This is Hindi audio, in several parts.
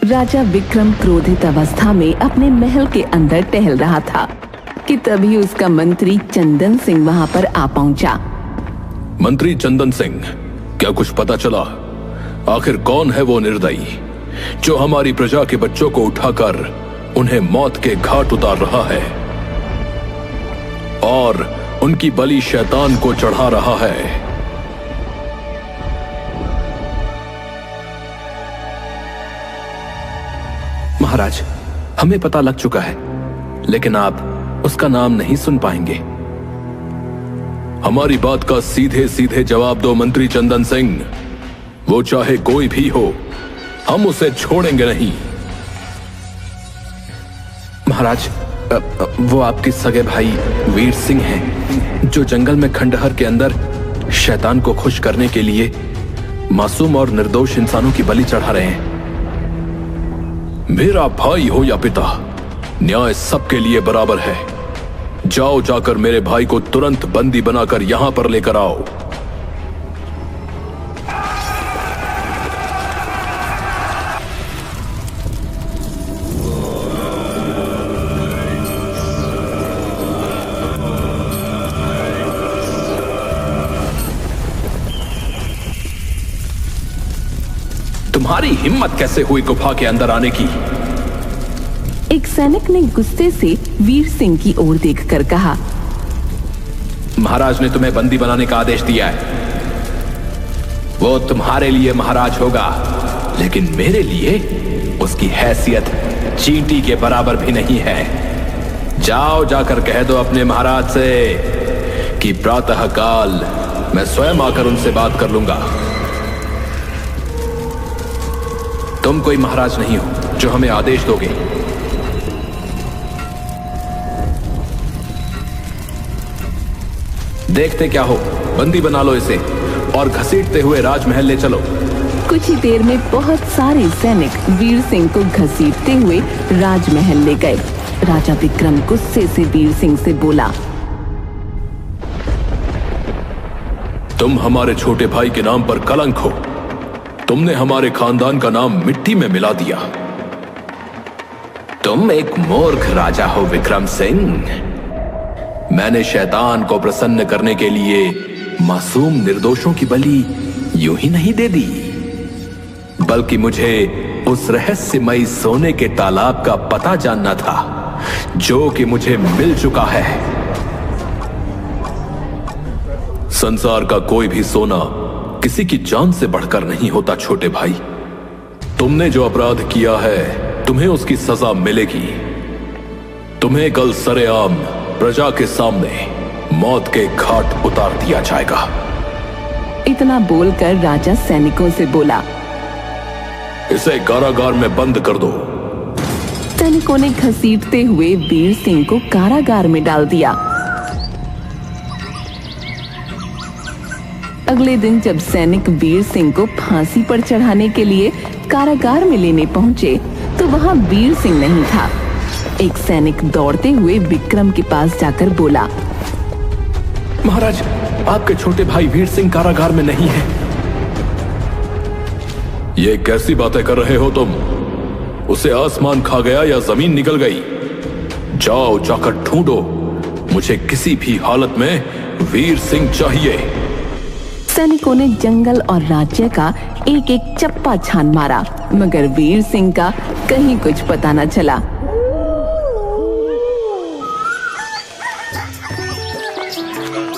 राजा विक्रम क्रोधित अवस्था में अपने महल के अंदर टहल रहा था कि तभी उसका मंत्री चंदन सिंह वहां पर आ पहुंचा। मंत्री चंदन सिंह, क्या कुछ पता चला? आखिर कौन है वो निर्दयी जो हमारी प्रजा के बच्चों को उठाकर उन्हें मौत के घाट उतार रहा है और उनकी बलि शैतान को चढ़ा रहा है? महाराज, हमें पता लग चुका है, लेकिन आप उसका नाम नहीं सुन पाएंगे। हमारी बात का सीधे सीधे जवाब दो मंत्री चंदन सिंह। वो चाहे कोई भी हो, हम उसे छोड़ेंगे नहीं। महाराज, वो आपके सगे भाई वीर सिंह हैं, जो जंगल में खंडहर के अंदर शैतान को खुश करने के लिए मासूम और निर्दोष इंसानों की बलि चढ़ा रहे हैं। मेरा भाई हो या पिता, न्याय सबके लिए बराबर है। जाओ, जाकर मेरे भाई को तुरंत बंदी बनाकर यहां पर लेकर आओ। तुम्हारी हिम्मत कैसे हुई गुफा के अंदर आने की? एक सैनिक ने गुस्से से वीर सिंह की ओर देखकर कहा। महाराज ने तुम्हें बंदी बनाने का आदेश दिया है। वो तुम्हारे लिए महाराज होगा, लेकिन मेरे लिए उसकी हैसियत चींटी के बराबर भी नहीं है। जाओ, जाकर कह दो अपने महाराज से कि प्रातःकाल मैं स्वयं आकर उनसे बात कर लूंगा। तुम कोई महाराज नहीं हो जो हमें आदेश दोगे। देखते क्या हो, बंदी बना लो इसे और घसीटते हुए राजमहल ले चलो। कुछ ही देर में बहुत सारे सैनिक वीर सिंह को घसीटते हुए राजमहल ले गए। राजा विक्रम गुस्से से वीर सिंह से बोला, तुम हमारे छोटे भाई के नाम पर कलंक हो। तुमने हमारे खानदान का नाम मिट्टी में मिला दिया। तुम एक मूर्ख राजा हो विक्रम सिंह। मैंने शैतान को प्रसन्न करने के लिए मासूम निर्दोषों की बलि यूं ही नहीं दे दी, बल्कि मुझे उस रहस्यमयी सोने के तालाब का पता जानना था, जो कि मुझे मिल चुका है। संसार का कोई भी सोना किसी की जान से बढ़कर नहीं होता छोटे भाई। तुमने जो अपराध किया है, तुम्हें उसकी सजा मिलेगी। तुम्हें कल सरेआम प्रजा के सामने मौत के घाट उतार दिया जाएगा। इतना बोलकर राजा सैनिकों से बोला, इसे कारागार में बंद कर दो। सैनिकों ने घसीटते हुए वीर सिंह को कारागार में डाल दिया। अगले दिन जब सैनिक वीर सिंह को फांसी पर चढ़ाने के लिए कारागार में लेने पहुंचे, तो वहां वीर सिंह नहीं था। एक सैनिक दौड़ते हुए विक्रम के पास जाकर बोला, महाराज, आपके छोटे भाई वीर सिंह कारागार में नहीं है। ये कैसी बातें कर रहे हो तुम? उसे आसमान खा गया या जमीन निकल गई? जाओ, जाकर ढूंढो। मुझे किसी भी हालत में वीर सिंह चाहिए। सैनिकों ने जंगल और राज्य का एक एक चप्पा छान मारा, मगर वीर सिंह का कहीं कुछ पता न चला।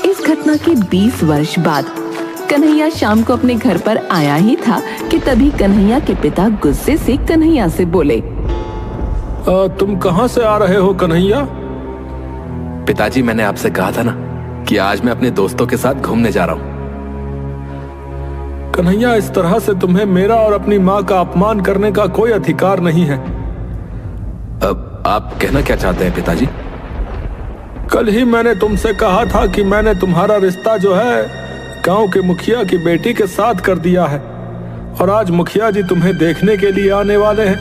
इस घटना के 20 वर्ष बाद कन्हैया शाम को अपने घर पर आया ही था कि तभी कन्हैया के पिता गुस्से से कन्हैया से बोले, तुम कहां से आ रहे हो कन्हैया? पिताजी, मैंने आपसे कहा था ना कि आज मैं अपने दोस्तों के साथ घूमने जा रहा हूँ। कन्हैया, इस तरह से तुम्हें मेरा और अपनी माँ का अपमान करने का कोई अधिकार नहीं है। अब आप कहना क्या चाहते हैं पिताजी? कल ही मैंने तुमसे कहा था कि मैंने तुम्हारा रिश्ता जो है गांव के मुखिया की बेटी के साथ कर दिया है, और आज मुखिया जी तुम्हें देखने के लिए आने वाले हैं,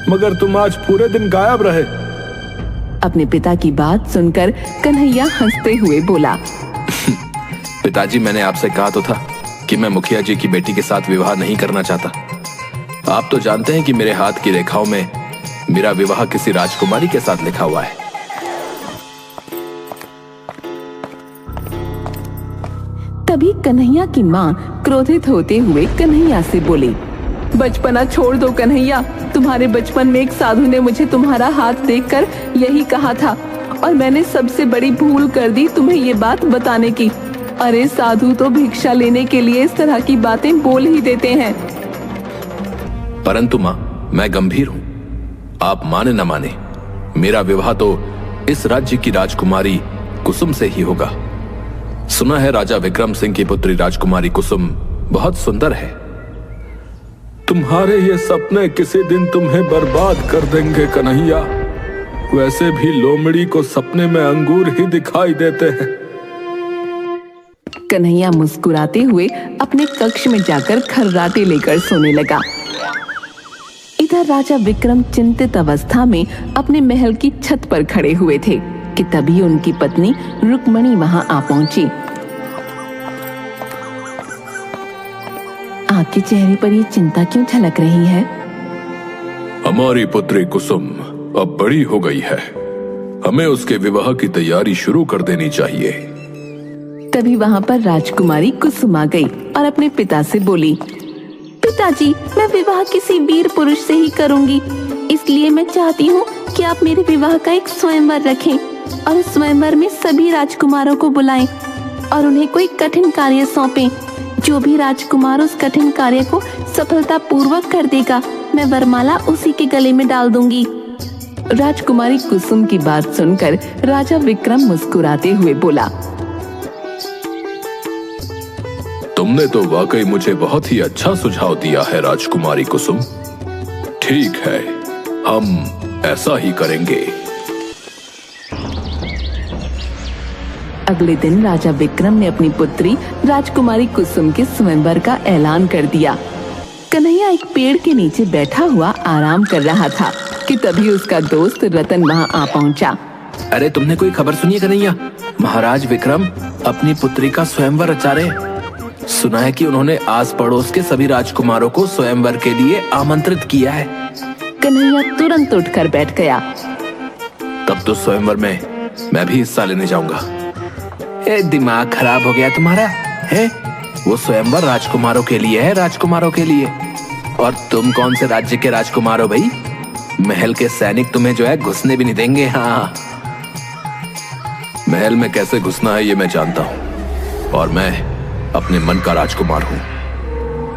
मगर तुम आज पूरे दिन गायब रहे। अपने पिता की बात सुनकर कन्हैया हंसते हुए बोला, पिताजी, मैंने आपसे कहा तो था कि मैं मुखिया जी की बेटी के साथ विवाह नहीं करना चाहता। आप तो जानते हैं कि मेरे हाथ की रेखाओं में मेरा विवाह किसी राजकुमारी के साथ लिखा हुआ है। तभी कन्हैया की माँ क्रोधित होते हुए कन्हैया से बोली, बचपना छोड़ दो कन्हैया। तुम्हारे बचपन में एक साधु ने मुझे तुम्हारा हाथ देखकर यही कहा था और मैंने सबसे बड़ी भूल कर दी तुम्हें ये बात बताने की। अरे साधु तो भिक्षा लेने के लिए इस तरह की बातें बोल ही देते हैं। परंतु माँ, मैं गंभीर हूं। आप माने न माने, मेरा विवाह तो इस राज्य की राजकुमारी कुसुम से ही होगा। सुना है राजा विक्रम सिंह की पुत्री राजकुमारी कुसुम बहुत सुंदर है। तुम्हारे ये सपने किसी दिन तुम्हें बर्बाद कर देंगे कन्हैया। वैसे भी लोमड़ी को सपने में अंगूर ही दिखाई देते हैं। कन्हैया मुस्कुराते हुए अपने कक्ष में जाकर खर्राटे लेकर सोने लगा। इधर राजा विक्रम चिंतित अवस्था में अपने महल की छत पर खड़े हुए थे कि तभी उनकी पत्नी रुक्मणी वहां आ पहुंची। आपके चेहरे पर ये चिंता क्यों झलक रही है? हमारी पुत्री कुसुम अब बड़ी हो गई है, हमें उसके विवाह की तैयारी शुरू कर देनी चाहिए। तभी वहां पर राजकुमारी कुसुम आ गई और अपने पिता से बोली, पिताजी, मैं विवाह किसी वीर पुरुष से ही करूंगी, इसलिए मैं चाहती हूँ कि आप मेरे विवाह का एक स्वयंवर रखें और उस स्वयंवर में सभी राजकुमारों को बुलाएं और उन्हें कोई कठिन कार्य सौंपें। जो भी राजकुमार उस कठिन कार्य को सफलता पूर्वक कर देगा, मैं वरमाला उसी के गले में डाल दूंगी। राजकुमारी कुसुम की बात सुनकर राजा विक्रम मुस्कुराते हुए बोला, तुमने तो वाकई मुझे बहुत ही अच्छा सुझाव दिया है राजकुमारी कुसुम। ठीक है, हम ऐसा ही करेंगे। अगले दिन राजा विक्रम ने अपनी पुत्री राजकुमारी कुसुम के स्वयंवर का ऐलान कर दिया। कन्हैया एक पेड़ के नीचे बैठा हुआ आराम कर रहा था कि तभी उसका दोस्त रतन वहां आ पहुंचा। अरे तुमने कोई खबर सुनी है कन्हैया? महाराज विक्रम अपनी पुत्री का स्वयंवर रचा रहे। सुना है कि उन्होंने आस पड़ोस के सभी राजकुमारों को स्वयंवर के लिए आमंत्रित किया है। कन्हैया तुरंत उठकर बैठ गया। तब तो स्वयंवर में मैं भी हिस्सा लेने जाऊंगा। दिमाग खराब हो गया तुम्हारा है? वो स्वयंवर राजकुमारों के लिए है, राजकुमारों के लिए। और तुम कौन से राज्य के राजकुमार हो भाई? महल के सैनिक तुम्हें जो है घुसने भी नहीं देंगे। हाँ, महल में कैसे घुसना है ये मैं जानता हूँ और मैं अपने मन का राजकुमार हूँ।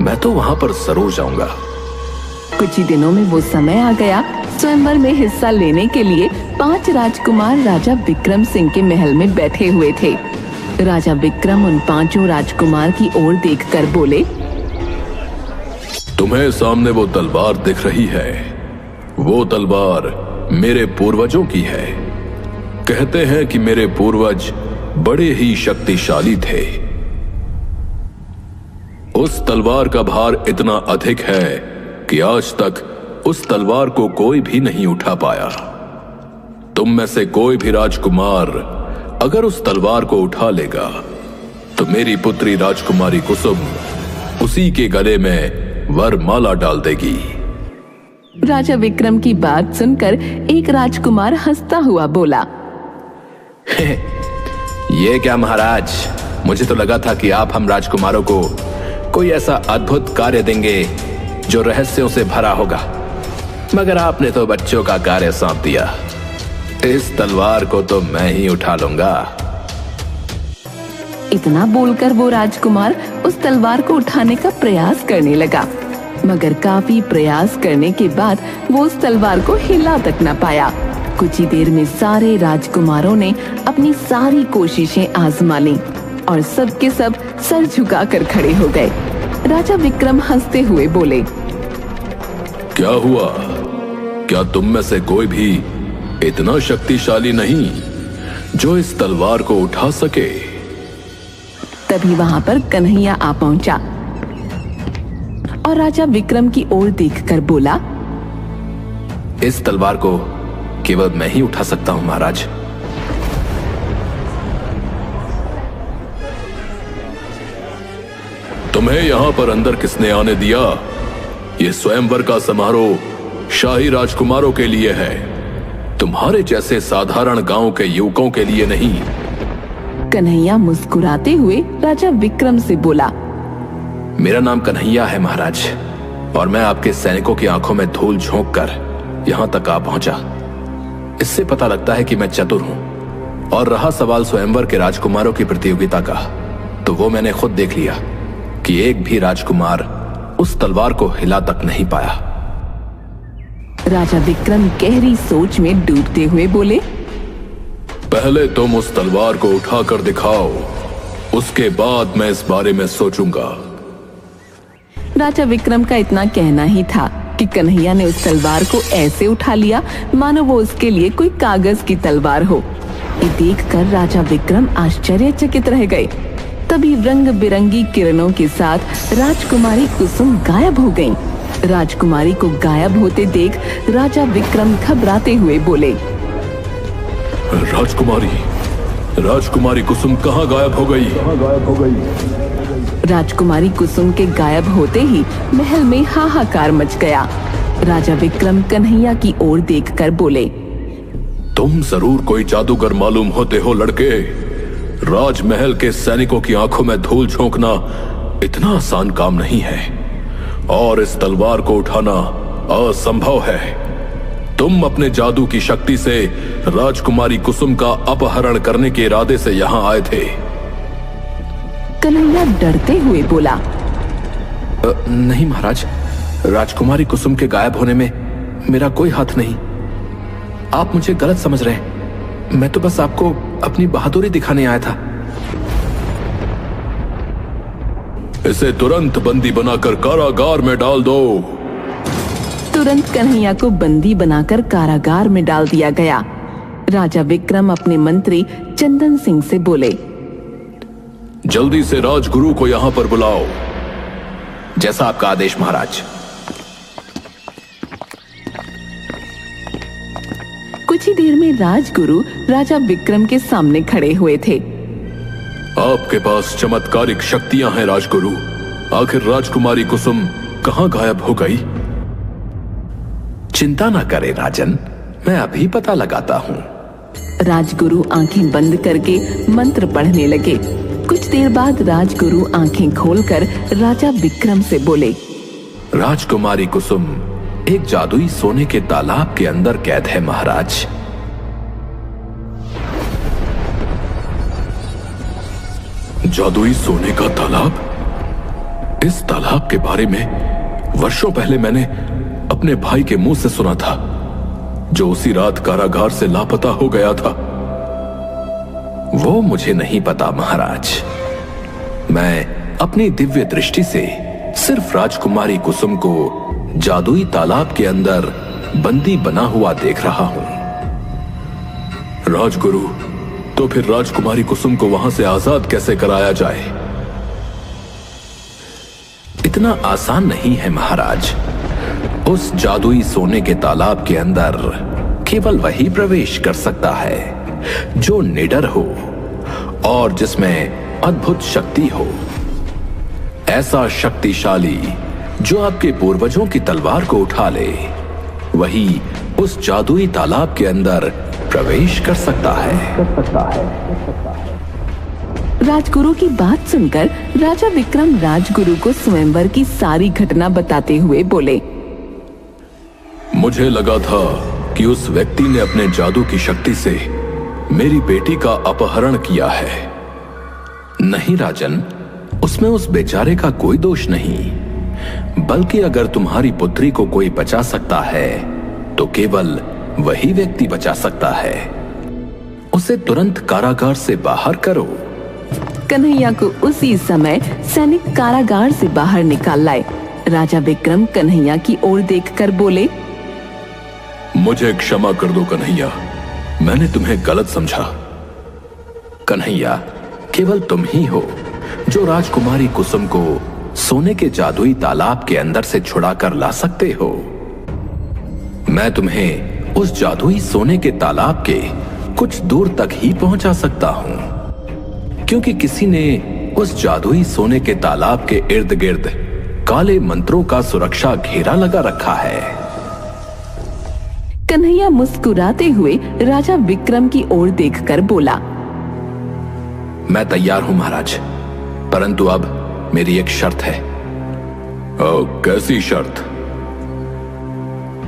मैं तो वहां पर जरूर जाऊंगा। कुछ ही दिनों में वो समय आ गया। स्वयंवर में हिस्सा लेने के लिए 5 राजकुमार राजा विक्रम सिंह के महल में बैठे हुए थे। राजा विक्रम उन 5 राजकुमार की ओर देखकर बोले, तुम्हें सामने वो तलवार दिख रही है, वो तलवार मेरे पूर्वजों की है। कहते हैं कि मेरे पूर्वज बड़े ही शक्तिशाली थे। उस तलवार का भार इतना अधिक है कि आज तक उस तलवार को कोई भी नहीं उठा पाया। तुम में से कोई भी राजकुमार अगर उस तलवार को उठा लेगा तो मेरी पुत्री राजकुमारी कुसुम उसी के गले में वरमाला डाल देगी। राजा विक्रम की बात सुनकर एक राजकुमार हंसता हुआ बोला, ये क्या महाराज, मुझे तो लगा था कि आप हम राजकुमारों को कोई ऐसा अद्भुत कार्य देंगे जो रहस्यों से भरा होगा, मगर आपने तो बच्चों का कार्य सौंप दिया। इस तलवार को तो मैं ही उठा लूंगा। इतना बोलकर वो राजकुमार उस तलवार को उठाने का प्रयास करने लगा, मगर काफी प्रयास करने के बाद वो उस तलवार को हिला तक न पाया। कुछ ही देर में सारे राजकुमारों ने अपनी सारी कोशिशें आजमा ली और सब के सब सर झुकाकर खड़े हो गए। राजा विक्रम हंसते हुए बोले, क्या हुआ? क्या तुम में से कोई भी इतना शक्तिशाली नहीं जो इस तलवार को उठा सके? तभी वहां पर कन्हैया आ पहुंचा और राजा विक्रम की ओर देखकर बोला, इस तलवार को केवल मैं ही उठा सकता हूं महाराज। तुम्हें यहां पर अंदर किसने आने दिया? ये स्वयंवर का समारोह शाही राजकुमारों के लिए है, तुम्हारे जैसे साधारण गांव के युवकों के लिए नहीं। कन्हैया मुस्कुराते हुए राजा विक्रम से बोला, मेरा नाम कन्हैया है महाराज, और मैं आपके सैनिकों की आंखों में धूल झोंक कर यहां तक आ पहुंचा। इससे पता लगता है कि मैं चतुर हूं। और रहा सवाल स्वयंवर के राजकुमारों की प्रतियोगिता का, तो वो मैंने खुद देख लिया कि एक भी राजकुमार उस तलवार को हिला तक नहीं पाया। राजा विक्रम गहरी सोच में डूबते हुए बोले, पहले तुम उस तलवार को उठाकर दिखाओ, उसके बाद मैं इस बारे में सोचूंगा। राजा विक्रम का इतना कहना ही था कि कन्हैया ने उस तलवार को ऐसे उठा लिया मानो वो उसके लिए कोई कागज की तलवार हो। ये देखकर राजा विक्रम आश्चर्यचकित रह गए। तभी रंग बिरंगी किरणों के साथ राजकुमारी कुसुम गायब हो गईं। राजकुमारी को गायब होते देख राजा विक्रम घबराते हुए बोले, राजकुमारी कुसुम कहाँ गायब हो गई? राजकुमारी कुसुम के गायब होते ही महल में हाहाकार मच गया। राजा विक्रम कन्हैया की ओर देखकर बोले, तुम जरूर कोई जादूगर मालूम होते हो लड़के। राजमहल के सैनिकों की आंखों में धूल झोंकना इतना आसान काम नहीं है, और इस तलवार को उठाना असंभव है। तुम अपने जादू की शक्ति से राजकुमारी कुसुम का अपहरण करने के इरादे से यहां आए थे। कन्हैया डरते हुए बोला, नहीं महाराज, राजकुमारी कुसुम के गायब होने में मेरा कोई हाथ नहीं। आप मुझे गलत समझ रहे हैं। मैं तो बस आपको अपनी बहादुरी दिखाने आया था। इसे तुरंत बंदी बनाकर कारागार में डाल दो। तुरंत कन्हैया को बंदी बनाकर कारागार में डाल दिया गया। राजा विक्रम अपने मंत्री चंदन सिंह से बोले, जल्दी से राजगुरु को यहां पर बुलाओ। जैसा आपका आदेश महाराज। कुछ ही देर में राजगुरु राजा विक्रम के सामने खड़े हुए थे। आपके पास चमत्कारिक शक्तियां हैं राजगुरु। आखिर राजकुमारी कुसुम कहां गायब हो गई? चिंता न करें राजन, मैं अभी पता लगाता हूं। राजगुरु आंखें बंद करके मंत्र पढ़ने लगे। कुछ देर बाद राजगुरु आंखें खोलकर राजा विक्रम से बोले, राजकुमारी कुसुम एक जादुई सोने के तालाब के अंदर कैद है महाराज। जादुई सोने का तालाब? इस तालाब के बारे में वर्षों पहले मैंने अपने भाई के मुंह से सुना था, जो उसी रात कारागार से लापता हो गया था। वो मुझे नहीं पता महाराज। मैं अपनी दिव्य दृष्टि से सिर्फ राजकुमारी कुसुम को जादुई तालाब के अंदर बंदी बना हुआ देख रहा हूं। राजगुरु, तो फिर राजकुमारी कुसुम को वहां से आजाद कैसे कराया जाए? इतना आसान नहीं है महाराज। उस जादुई सोने के तालाब के अंदर केवल वही प्रवेश कर सकता है जो निडर हो और जिसमें अद्भुत शक्ति हो। ऐसा शक्तिशाली जो आपके पूर्वजों की तलवार को उठा ले, वही उस जादुई तालाब के अंदर प्रवेश कर सकता है। राजगुरु की बात सुनकर राजा विक्रम राजगुरु को स्वयंवर की सारी घटना बताते हुए बोले, मुझे लगा था कि उस व्यक्ति ने अपने जादू की शक्ति से मेरी बेटी का अपहरण किया है। नहीं राजन, उसमें उस बेचारे का कोई दोष नहीं, बल्कि अगर तुम्हारी पुत्री को कोई बचा सकता है तो केवल वही व्यक्ति बचा सकता है। उसे तुरंत कारागार से बाहर करो। कन्हैया को उसी समय सैनिक कारागार से बाहर निकाल लाए। राजा विक्रम कन्हैया की ओर देखकर बोले, मुझे क्षमा कर दो कन्हैया, मैंने तुम्हें गलत समझा। कन्हैया, केवल तुम ही हो जो राजकुमारी कुसुम को सोने के जादुई तालाब के अंदर से छुड़ाकर ला सकते हो। मैं तुम्हें उस जादुई सोने के तालाब के कुछ दूर तक ही पहुंचा सकता हूं, क्योंकि किसी ने उस जादुई सोने के तालाब के इर्द गिर्द काले मंत्रों का सुरक्षा घेरा लगा रखा है। कन्हैया मुस्कुराते हुए राजा विक्रम की ओर देखकर बोला, मैं तैयार हूं महाराज, परंतु अब मेरी एक शर्त है। कैसी शर्त?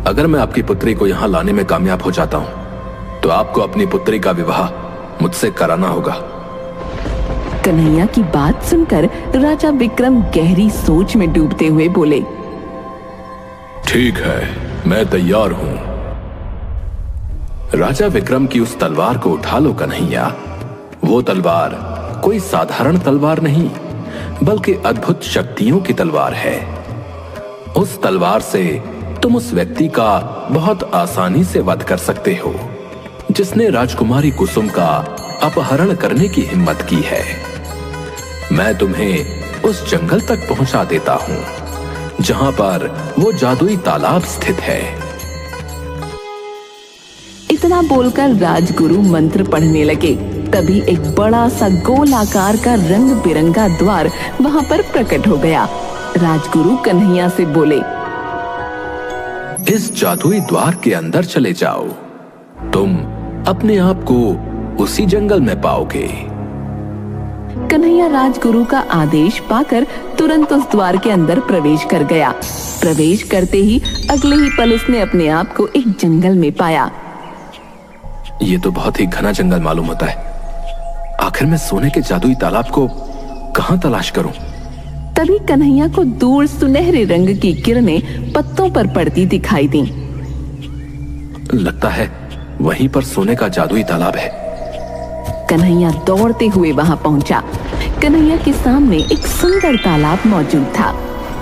अगर मैं आपकी पुत्री को यहां लाने में कामयाब हो जाता हूं तो आपको अपनी पुत्री का विवाह मुझसे कराना होगा। कन्हैया की बात सुनकर राजा विक्रम गहरी सोच में डूबते हुए बोले, ठीक है, मैं तैयार हूं। राजा विक्रम की उस तलवार को उठा लो कन्हैया। वो तलवार कोई साधारण तलवार नहीं, बल्कि अद्भुत शक्तियों की तलवार है। उस तलवार से तुम उस व्यक्ति का बहुत आसानी से वध कर सकते हो जिसने राजकुमारी कुसुम का अपहरण करने की हिम्मत की है। मैं तुम्हें उस जंगल तक पहुंचा देता हूं जहां पर वो जादुई तालाब स्थित है। इतना बोलकर राजगुरु मंत्र पढ़ने लगे। तभी एक बड़ा सा गोल आकार का रंग बिरंगा द्वार वहां पर प्रकट हो गया। राजगुरु कन्हैया से बोले, इस जादुई द्वार के अंदर चले जाओ, तुम अपने आप को उसी जंगल में पाओगे। कन्हैया राजगुरु का आदेश पाकर तुरंत उस द्वार के अंदर प्रवेश कर गया। प्रवेश करते ही अगले ही पल उसने अपने आप को एक जंगल में पाया। ये तो बहुत ही घना जंगल मालूम होता है। आखिर मैं सोने के जादुई तालाब को कहां तलाश करूं? तभी कन्हैया को दूर सुनहरे रंग की किरणें पत्तों पर पड़ती दिखाई दी। लगता है वहीं पर सोने का जादुई तालाब है। कन्हैया दौड़ते हुए वहां पहुंचा। कन्हैया के सामने एक सुंदर तालाब मौजूद था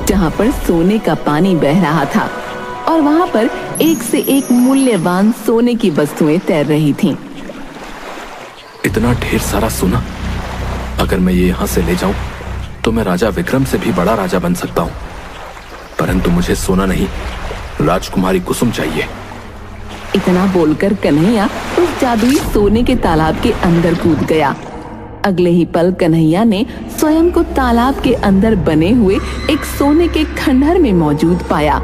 जहां पर सोने का पानी बह रहा था और वहां पर एक से एक मूल्यवान सोने की वस्तुएं तैर रही थीं। इतना ढेर सारा सोना, अगर मैं ये यहां से ले जाऊं तो मैं राजा विक्रम से भी बड़ा राजा बन सकता हूं। परंतु मुझे सोना नहीं, राजकुमारी कुसुम चाहिए। इतना बोलकर कन्हैया उस जादुई सोने के तालाब के अंदर कूद गया। अगले ही पल कन्हैया ने स्वयं को तालाब के अंदर बने हुए एक सोने के खंडहर में मौजूद पाया,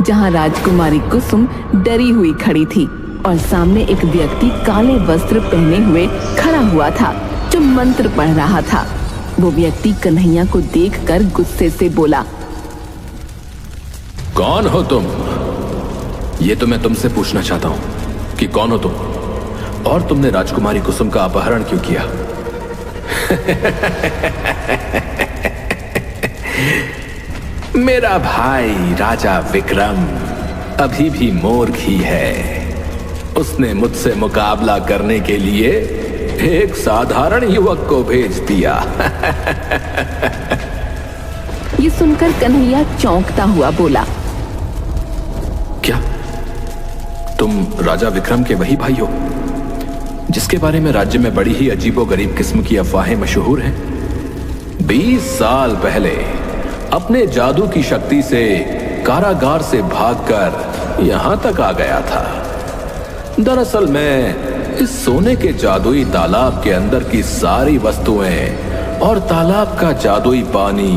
जहां राजकुमारी कुसुम डरी हुई खड़ी थी और सामने एक व्यक्ति काले वस्त्र पहने हुए खड़ा हुआ था जो मंत्र पढ़ रहा था। वो व्यक्ति कन्हैया को देखकर गुस्से से बोला, कौन हो तुम? ये तो मैं तुमसे पूछना चाहता हूं कि कौन हो तुम और तुमने राजकुमारी कुसुम का अपहरण क्यों किया? मेरा भाई राजा विक्रम अभी भी मूर्ख ही है। उसने मुझसे मुकाबला करने के लिए एक साधारण युवक को भेज दिया। ये सुनकर कन्हैया चौंकता हुआ बोला, क्या तुम राजा विक्रम के वही भाई हो जिसके बारे में राज्य में बड़ी ही अजीबोगरीब किस्म की अफवाहें मशहूर हैं? 20 साल पहले अपने जादू की शक्ति से कारागार से भागकर यहां तक आ गया था। दरअसल मैं इस सोने के जादुई तालाब के अंदर की सारी वस्तुएं और तालाब का जादुई पानी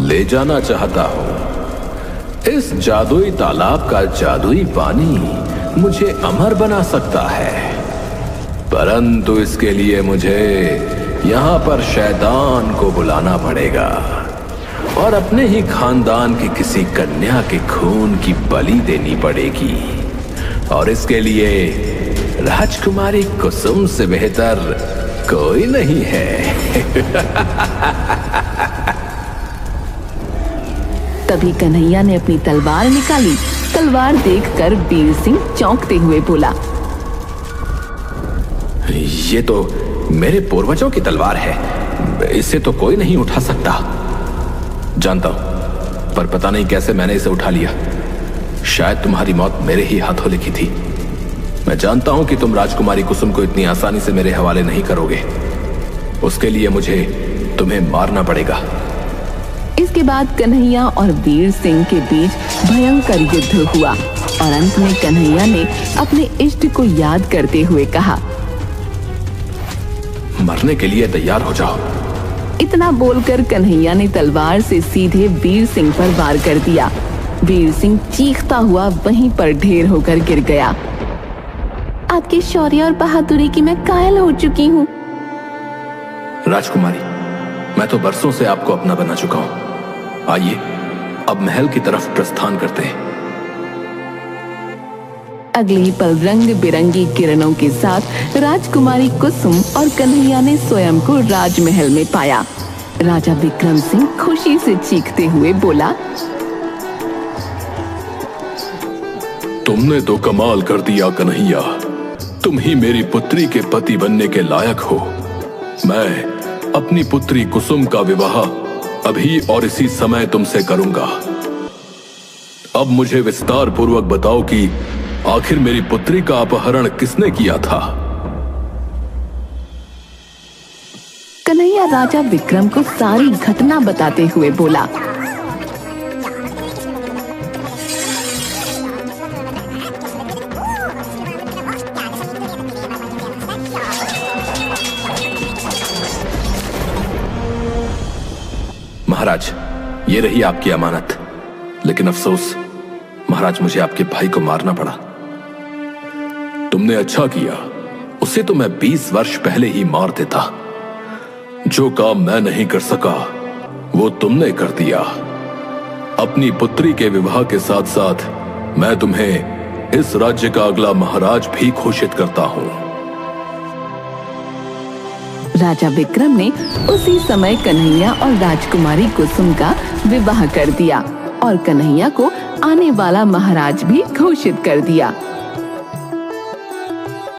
ले जाना चाहता हूं। इस जादुई तालाब का जादुई पानी मुझे अमर बना सकता है, परंतु इसके लिए मुझे यहां पर शैतान को बुलाना पड़ेगा और अपने ही खानदान की किसी कन्या के खून की बलि देनी पड़ेगी। और इसके लिए राजकुमारी कुसुम से बेहतर कोई नहीं है। तभी कन्हैया ने अपनी तलवार निकाली। तलवार देखकर वीर सिंह चौंकते हुए बोला, ये तो मेरे पूर्वजों की तलवार है, इसे तो कोई नहीं उठा सकता। जानता हूं, पर पता नहीं कैसे मैंने इसे उठा लिया। शायद तुम्हारी मौत मेरे ही हाथों लिखी थी। मैं जानता हूं कि तुम राजकुमारी कुसुम को इतनी आसानी से मेरे हवाले नहीं करोगे। उसके लिए मुझे तुम्हें मारना पड़ेगा। इसके बाद कन्हैया और वीर सिंह के बीच भयंकर युद्ध हुआ और अंत में कन्हैया ने अपने इष्ट को याद करते हुए कहा, मरने के लिए तैयार हो जाओ, इतना बोलकर कन्हैया ने तलवार से सीधे वीर सिंह पर वार कर दिया। वीर सिंह चीखता हुआ वहीं पर ढेर होकर गिर गया। आपके शौर्य और बहादुरी की मैं कायल हो चुकी हूँ। राजकुमारी, मैं तो बरसों से आपको अपना बना चुका हूं। आइए अब महल की तरफ प्रस्थान करते हैं। अगले ही पल रंग बिरंगी किरणों के साथ राजकुमारी कुसुम और कन्हैया ने स्वयं को राजमहल में पाया। राजा विक्रम सिंह खुशी से चीखते हुए बोला, तुमने तो कमाल कर दिया कन्हैया, तुम ही मेरी पुत्री के पति बनने के लायक हो। मैं अपनी पुत्री कुसुम का विवाह अभी और इसी समय तुमसे करूंगा। अब मुझे विस्तार पूर्वक बताओ कि आखिर मेरी पुत्री का अपहरण किसने किया था? कन्हैया राजा विक्रम को सारी घटना बताते हुए बोला, महाराज, ये रही आपकी अमानत। लेकिन अफसोस महाराज, मुझे आपके भाई को मारना पड़ा। तुमने अच्छा किया, उसे तो मैं 20 वर्ष पहले ही मार देता। जो काम मैं नहीं कर सका वो तुमने कर दिया। अपनी पुत्री के विवाह के साथ साथ मैं तुम्हें इस राज्य का अगला महाराज भी घोषित करता हूं। राजा विक्रम ने उसी समय कन्हैया और राजकुमारी कुसुम का विवाह कर दिया और कन्हैया को आने वाला महाराज भी घोषित कर दिया।